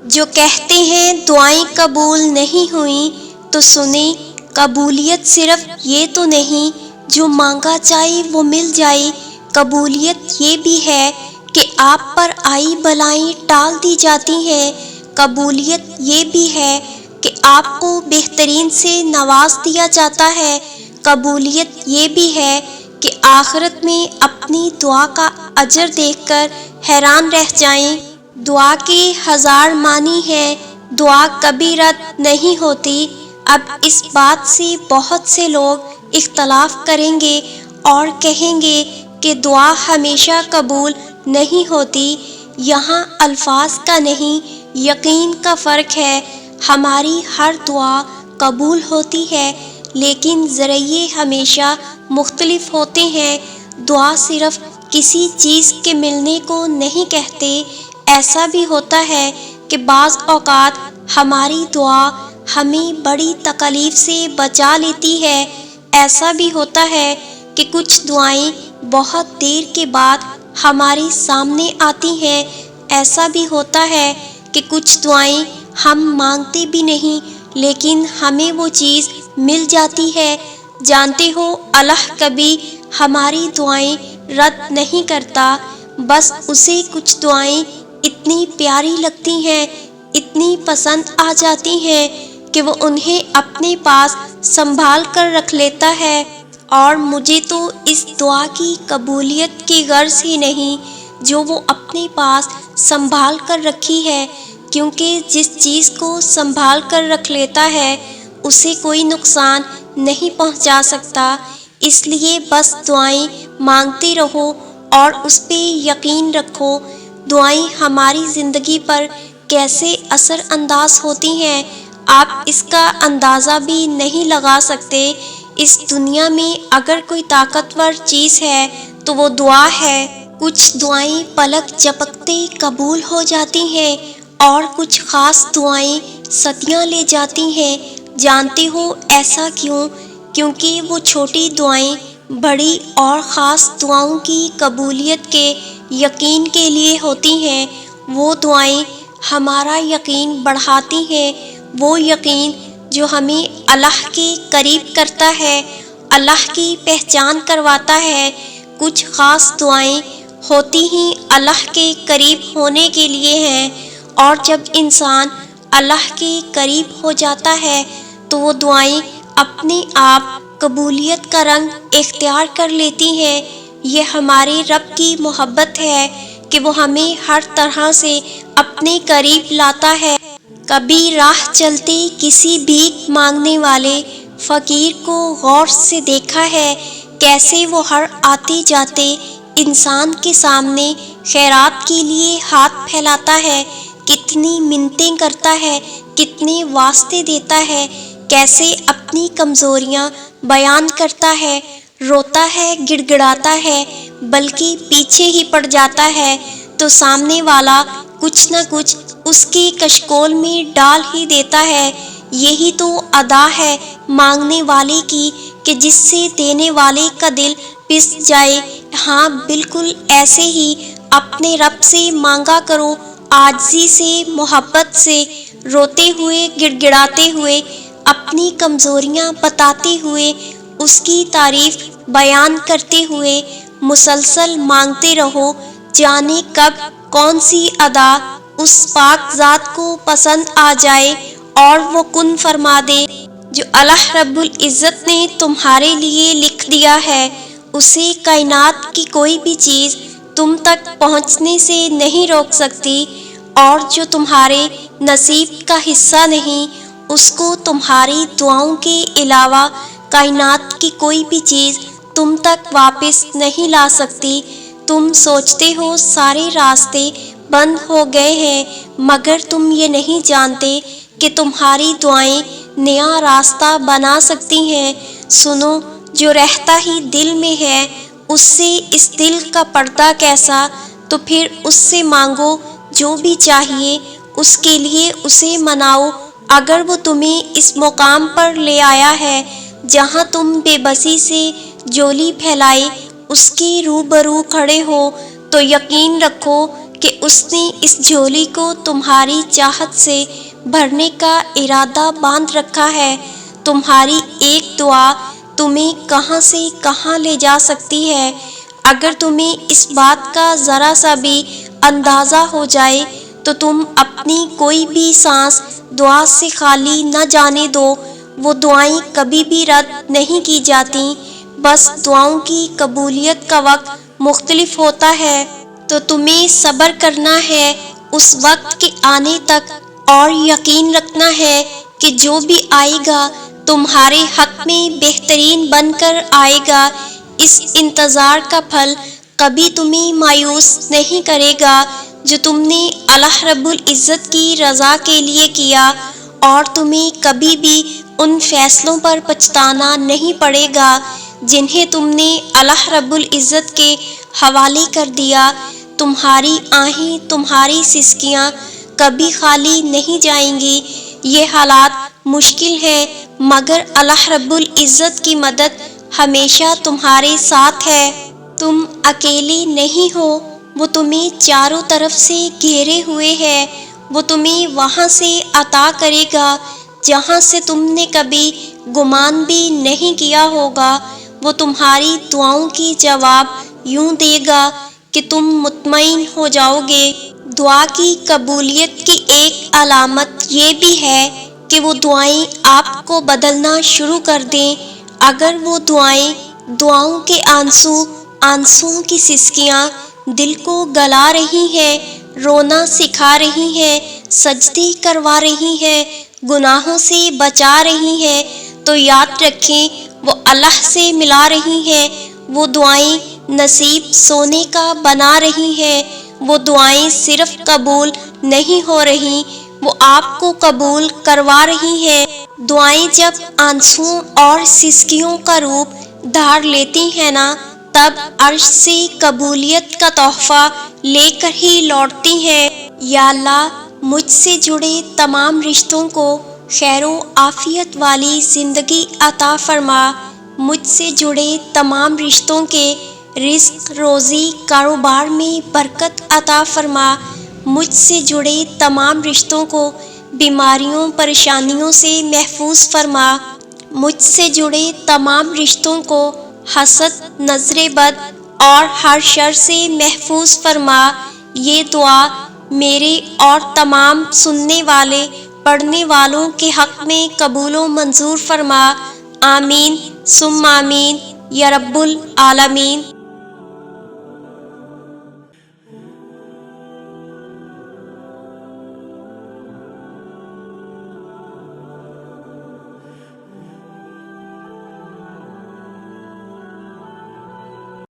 جو کہتے ہیں دعائیں قبول نہیں ہوئیں تو سنیں، قبولیت صرف یہ تو نہیں جو مانگا جائے وہ مل جائے، قبولیت یہ بھی ہے کہ آپ پر آئی بلائیں ٹال دی جاتی ہیں، قبولیت یہ بھی ہے کہ آپ کو بہترین سے نواز دیا جاتا ہے، قبولیت یہ بھی ہے کہ آخرت میں اپنی دعا کا اجر دیکھ کر حیران رہ جائیں۔ دعا کے ہزار معنی ہیں، دعا کبھی رد نہیں ہوتی۔ اب اس بات سے بہت سے لوگ اختلاف کریں گے اور کہیں گے کہ دعا ہمیشہ قبول نہیں ہوتی۔ یہاں الفاظ کا نہیں، یقین کا فرق ہے۔ ہماری ہر دعا قبول ہوتی ہے، لیکن ذریعے ہمیشہ مختلف ہوتے ہیں۔ دعا صرف کسی چیز کے ملنے کو نہیں کہتے۔ ایسا بھی ہوتا ہے کہ بعض اوقات ہماری دعا ہمیں بڑی تکلیف سے بچا لیتی ہے۔ ایسا بھی ہوتا ہے کہ کچھ دعائیں بہت دیر کے بعد ہمارے سامنے آتی ہیں۔ ایسا بھی ہوتا ہے کہ کچھ دعائیں ہم مانگتے بھی نہیں لیکن ہمیں وہ چیز مل جاتی ہے۔ جانتے ہو، اللہ کبھی ہماری دعائیں رد نہیں کرتا، بس اسے کچھ دعائیں اتنی پیاری لگتی ہیں، اتنی پسند آ جاتی ہیں کہ وہ انہیں اپنے پاس سنبھال کر رکھ لیتا ہے۔ اور مجھے تو اس دعا کی قبولیت کی غرض ہی نہیں جو وہ اپنے پاس سنبھال کر رکھی ہے، کیونکہ جس چیز کو سنبھال کر رکھ لیتا ہے اسے کوئی نقصان نہیں پہنچا سکتا۔ اس لیے بس دعائیں مانگتے رہو اور اس پہ یقین رکھو۔ دعائیں ہماری زندگی پر کیسے اثر انداز ہوتی ہیں آپ اس کا اندازہ بھی نہیں لگا سکتے۔ اس دنیا میں اگر کوئی طاقتور چیز ہے تو وہ دعا ہے۔ کچھ دعائیں پلک جھپکتے قبول ہو جاتی ہیں اور کچھ خاص دعائیں صدیاں لے جاتی ہیں۔ جانتے ہو ایسا کیوں؟ کیونکہ وہ چھوٹی دعائیں بڑی اور خاص دعاؤں کی قبولیت کے یقین کے لیے ہوتی ہیں۔ وہ دعائیں ہمارا یقین بڑھاتی ہیں، وہ یقین جو ہمیں اللہ کے قریب کرتا ہے، اللہ کی پہچان کرواتا ہے۔ کچھ خاص دعائیں ہوتی ہی اللہ کے قریب ہونے کے لیے ہیں، اور جب انسان اللہ کے قریب ہو جاتا ہے تو وہ دعائیں اپنے آپ قبولیت کا رنگ اختیار کر لیتی ہیں۔ یہ ہمارے رب کی محبت ہے کہ وہ ہمیں ہر طرح سے اپنے قریب لاتا ہے۔ کبھی راہ چلتے کسی بھیک مانگنے والے فقیر کو غور سے دیکھا ہے؟ کیسے وہ ہر آتے جاتے انسان کے سامنے خیرات کے لیے ہاتھ پھیلاتا ہے، کتنی منتیں کرتا ہے، کتنے واسطے دیتا ہے، کیسے اپنی کمزوریاں بیان کرتا ہے، روتا ہے، گڑ گڑاتا ہے، بلکہ پیچھے ہی پڑ جاتا ہے تو سامنے والا کچھ نہ کچھ اس کے کشکول میں ڈال ہی دیتا ہے۔ یہی تو ادا ہے مانگنے والے کی کہ جس سے دینے والے کا دل پس جائے۔ ہاں، بالکل ایسے ہی اپنے رب سے مانگا کرو، عاجزی سے، محبت سے، روتے ہوئے، گڑ گڑاتے ہوئے، اپنی کمزوریاں بتاتے ہوئے، اس کی تعریف بیان کرتے ہوئے مسلسل مانگتے رہو۔ جانے کب کون سی ادا اس پاک ذات کو پسند آ جائے اور وہ کن فرما دے۔ جو اللہ رب العزت نے تمہارے لیے لکھ دیا ہے اسے کائنات کی کوئی بھی چیز تم تک پہنچنے سے نہیں روک سکتی، اور جو تمہارے نصیب کا حصہ نہیں اس کو تمہاری دعاؤں کے علاوہ کائنات کی کوئی بھی چیز تم تک واپس نہیں لا سکتی۔ تم سوچتے ہو سارے راستے بند ہو گئے ہیں، مگر تم یہ نہیں جانتے کہ تمہاری دعائیں نیا راستہ بنا سکتی ہیں۔ سنو، جو رہتا ہی دل میں ہے اس سے اس دل کا پردہ کیسا؟ تو پھر اس سے مانگو جو بھی چاہیے، اس کے لیے اسے مناؤ۔ اگر وہ تمہیں اس مقام پر لے آیا ہے جہاں تم بے بسی سے جولی پھیلائے اس کے روبرو کھڑے ہو، تو یقین رکھو کہ اس نے اس جھولی کو تمہاری چاہت سے بھرنے کا ارادہ باندھ رکھا ہے۔ تمہاری ایک دعا تمہیں کہاں سے کہاں لے جا سکتی ہے۔ اگر تمہیں اس بات کا ذرا سا بھی اندازہ ہو جائے تو تم اپنی کوئی بھی سانس دعا سے خالی نہ جانے دو۔ وہ دعائیں کبھی بھی رد نہیں کی جاتی، بس دعاؤں کی قبولیت کا وقت مختلف ہوتا ہے۔ تو تمہیں صبر کرنا ہے اس وقت کے آنے تک، اور یقین رکھنا ہے کہ جو بھی آئے گا تمہارے حق میں بہترین بن کر آئے گا۔ اس انتظار کا پھل کبھی تمہیں مایوس نہیں کرے گا جو تم نے اللہ رب العزت کی رضا کے لیے کیا، اور تمہیں کبھی بھی ان فیصلوں پر پچھتانا نہیں پڑے گا جنہیں تم نے اللہ رب العزت کے حوالے کر دیا۔ تمہاری آہیں، تمہاری سسکیاں کبھی خالی نہیں جائیں گی۔ یہ حالات مشکل ہیں، مگر اللہ رب العزت کی مدد ہمیشہ تمہارے ساتھ ہے۔ تم اکیلے نہیں ہو، وہ تمہیں چاروں طرف سے گھیرے ہوئے ہے۔ وہ تمہیں وہاں سے عطا کرے گا جہاں سے تم نے کبھی گمان بھی نہیں کیا ہوگا۔ وہ تمہاری دعاؤں کی جواب یوں دے گا کہ تم مطمئن ہو جاؤ گے۔ دعا کی قبولیت کی ایک علامت یہ بھی ہے کہ وہ دعائیں آپ کو بدلنا شروع کر دیں۔ اگر وہ دعائیں دعاؤں کے آنسوؤں کی سسکیاں دل کو گلا رہی ہیں، رونا سکھا رہی ہیں، سجدے کروا رہی ہیں، گناہوں سے بچا رہی ہیں، تو یاد رکھیں وہ اللہ سے ملا رہی ہیں۔ وہ دعائیں نصیب سونے کا بنا رہی ہیں۔ وہ دعائیں صرف قبول نہیں ہو رہی، وہ آپ کو قبول کروا رہی ہیں۔ دعائیں جب آنسوؤں اور سسکیوں کا روپ دھار لیتی ہیں نا، تب عرش سے قبولیت کا تحفہ لے کر ہی لوٹتی ہیں۔ یا اللہ، مجھ سے جڑے تمام رشتوں کو خیر و عافیت والی زندگی عطا فرما۔ مجھ سے جڑے تمام رشتوں کے رزق، روزی، کاروبار میں برکت عطا فرما۔ مجھ سے جڑے تمام رشتوں کو بیماریوں، پریشانیوں سے محفوظ فرما۔ مجھ سے جڑے تمام رشتوں کو حسد، نظر بد اور ہر شر سے محفوظ فرما۔ یہ دعا میرے اور تمام سننے والے، پڑھنے والوں کے حق میں قبول و منظور فرما۔ آمین ثم آمین یا رب العالمین۔